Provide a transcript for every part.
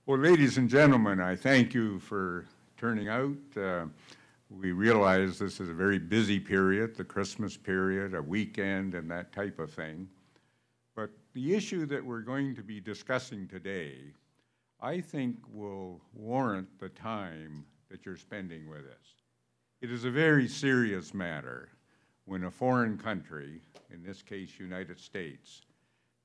Well, ladies and gentlemen, I thank you for turning out. We realize this is a very busy period, the Christmas period, a weekend, and that type of thing. But the issue that we're going to be discussing today, I think will warrant the time that you're spending with us. It is a very serious matter when a foreign country, in this case United States,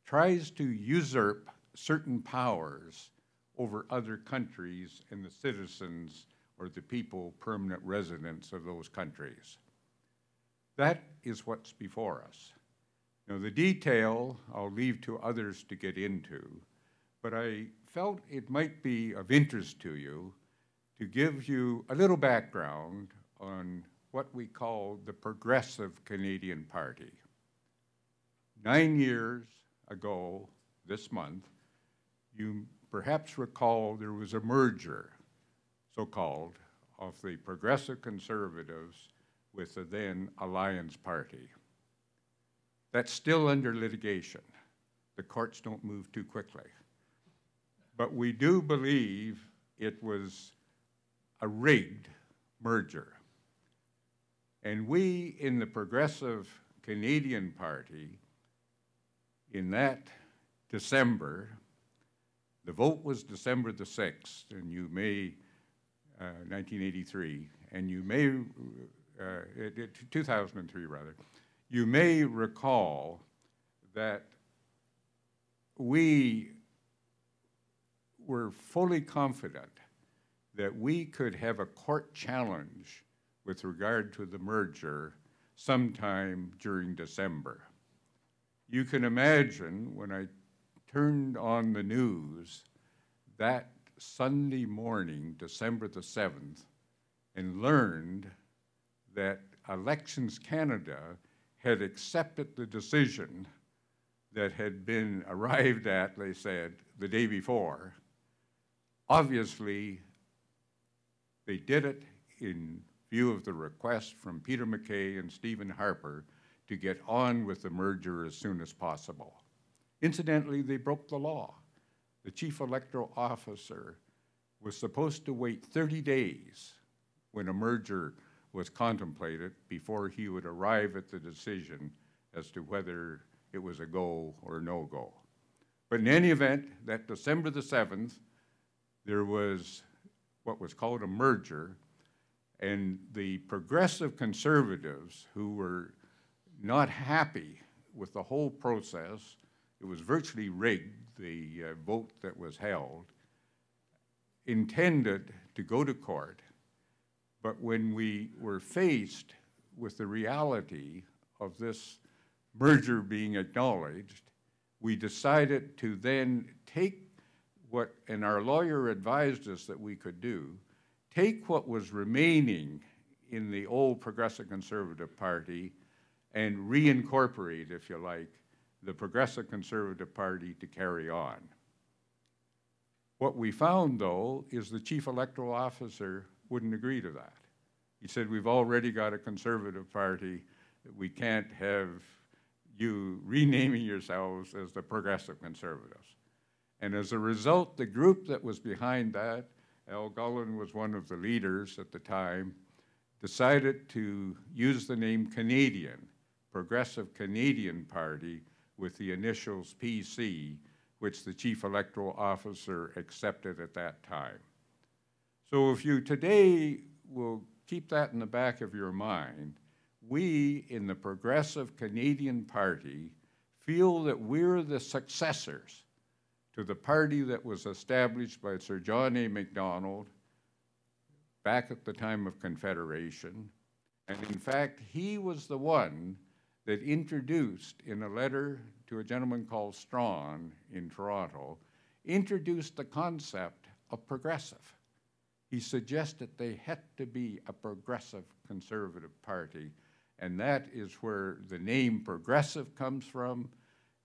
tries to usurp certain powers over other countries and the citizens or the people, permanent residents of those countries. That is what's before us. Now, the detail I'll leave to others to get into, but I felt it might be of interest to you to give you a little background on what we call the Progressive Canadian Party. 9 years ago this month, you perhaps recall there was a merger, so-called, of the Progressive Conservatives with the then Alliance Party. That's still under litigation. The courts don't move too quickly. But we do believe it was a rigged merger. And we in the Progressive Canadian Party, in that December, the vote was December the 6th, and you may, 1983, and you may, 2003 rather, you may recall that we were fully confident that we could have a court challenge with regard to the merger sometime during December. You can imagine when I turned on the news that Sunday morning, December the 7th, and learned that Elections Canada had accepted the decision that had been arrived at, they said, the day before. Obviously, they did it in view of the request from Peter MacKay and Stephen Harper to get on with the merger as soon as possible. Incidentally, they broke the law. The chief electoral officer was supposed to wait 30 days when a merger was contemplated before he would arrive at the decision as to whether it was a go or no go. But in any event, that December the 7th, there was what was called a merger, and the Progressive Conservatives, who were not happy with the whole process, it was virtually rigged, the vote that was held, intended to go to court. But when we were faced with the reality of this merger being acknowledged, we decided to then take what, and our lawyer advised us that we could do, take what was remaining in the old Progressive Conservative Party and reincorporate, if you like, the Progressive Conservative Party to carry on. What we found, though, is the chief electoral officer wouldn't agree to that. He said, we've already got a Conservative Party. We can't have you renaming yourselves as the Progressive Conservatives. And as a result, the group that was behind that, Al Gullen was one of the leaders at the time, decided to use the name Canadian, Progressive Canadian Party, with the initials PC, which the chief electoral officer accepted at that time. So if you today will keep that in the back of your mind, we in the Progressive Canadian Party feel that we're the successors to the party that was established by Sir John A. Macdonald back at the time of Confederation. And in fact, he was the one that introduced, in a letter to a gentleman called Strawn in Toronto, introduced the concept of progressive. He suggested they had to be a progressive conservative party, and that is where the name progressive comes from.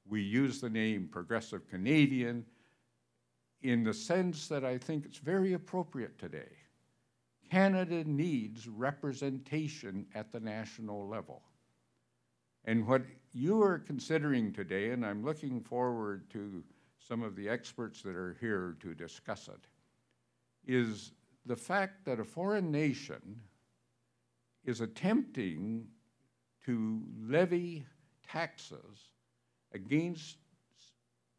We use the name Progressive Canadian in the sense that I think it's very appropriate today. Canada needs representation at the national level. And what you are considering today, and I'm looking forward to some of the experts that are here to discuss it, is the fact that a foreign nation is attempting to levy taxes against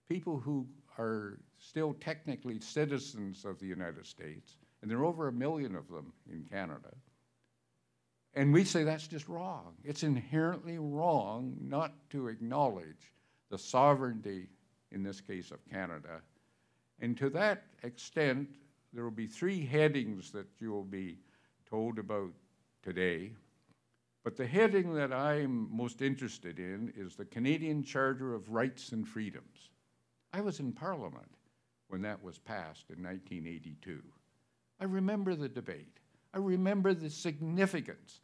people who are still technically citizens of the United States, and there are over 1 million of them in Canada. And we say that's just wrong. It's inherently wrong not to acknowledge the sovereignty, in this case of Canada. And to that extent, there will be 3 headings that you will be told about today. But the heading that I'm most interested in is the Canadian Charter of Rights and Freedoms. I was in Parliament when that was passed in 1982. I remember the debate. I remember the significance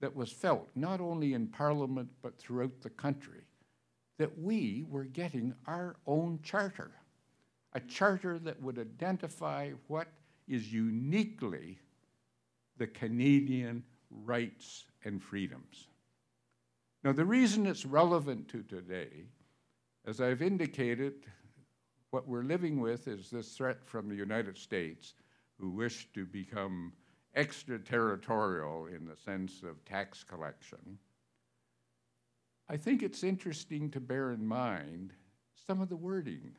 that was felt, not only in Parliament, but throughout the country, that we were getting our own charter, a charter that would identify what is uniquely the Canadian rights and freedoms. Now, the reason it's relevant to today, as I've indicated, what we're living with is this threat from the United States, who wish to become extraterritorial in the sense of tax collection. I think it's interesting to bear in mind some of the wording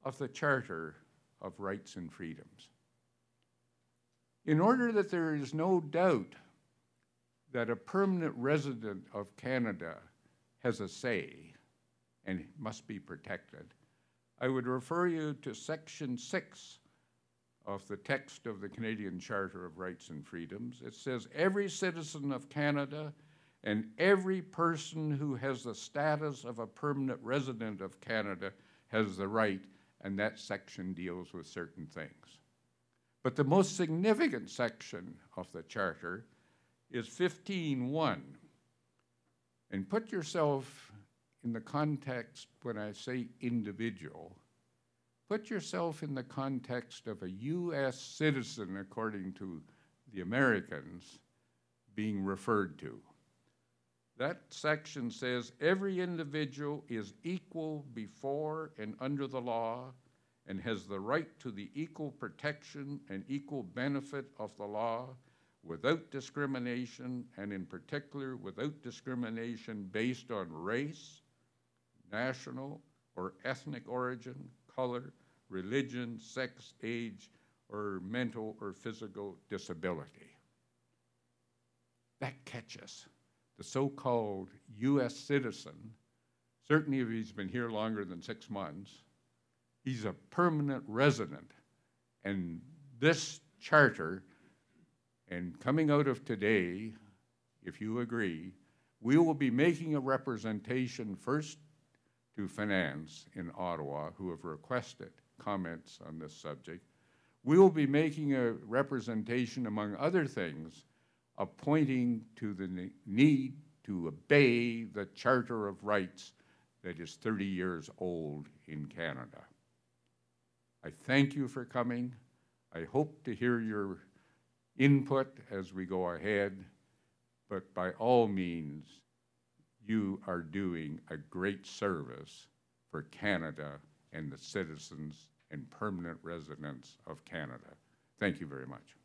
of the Charter of Rights and Freedoms. In order that there is no doubt that a permanent resident of Canada has a say and must be protected, I would refer you to Section 6 of the text of the Canadian Charter of Rights and Freedoms. It says, every citizen of Canada and every person who has the status of a permanent resident of Canada has the right, and that section deals with certain things. But the most significant section of the Charter is 15.1. And put yourself in the context, when I say individual, put yourself in the context of a U.S. citizen, according to the Americans, being referred to. That section says, every individual is equal before and under the law and has the right to the equal protection and equal benefit of the law without discrimination, and in particular without discrimination based on race, national or ethnic origin, color, religion, sex, age, or mental or physical disability. That catches the so-called U.S. citizen. Certainly if he's been here longer than 6 months, he's a permanent resident. And this charter, and coming out of today, if you agree, we will be making a representation first to Finance in Ottawa, who have requested comments on this subject. We will be making a representation, among other things, of pointing to the need to obey the Charter of Rights that is 30 years old in Canada. I thank you for coming. I hope to hear your input as we go ahead, but by all means, you are doing a great service for Canada and the citizens and permanent residents of Canada. Thank you very much.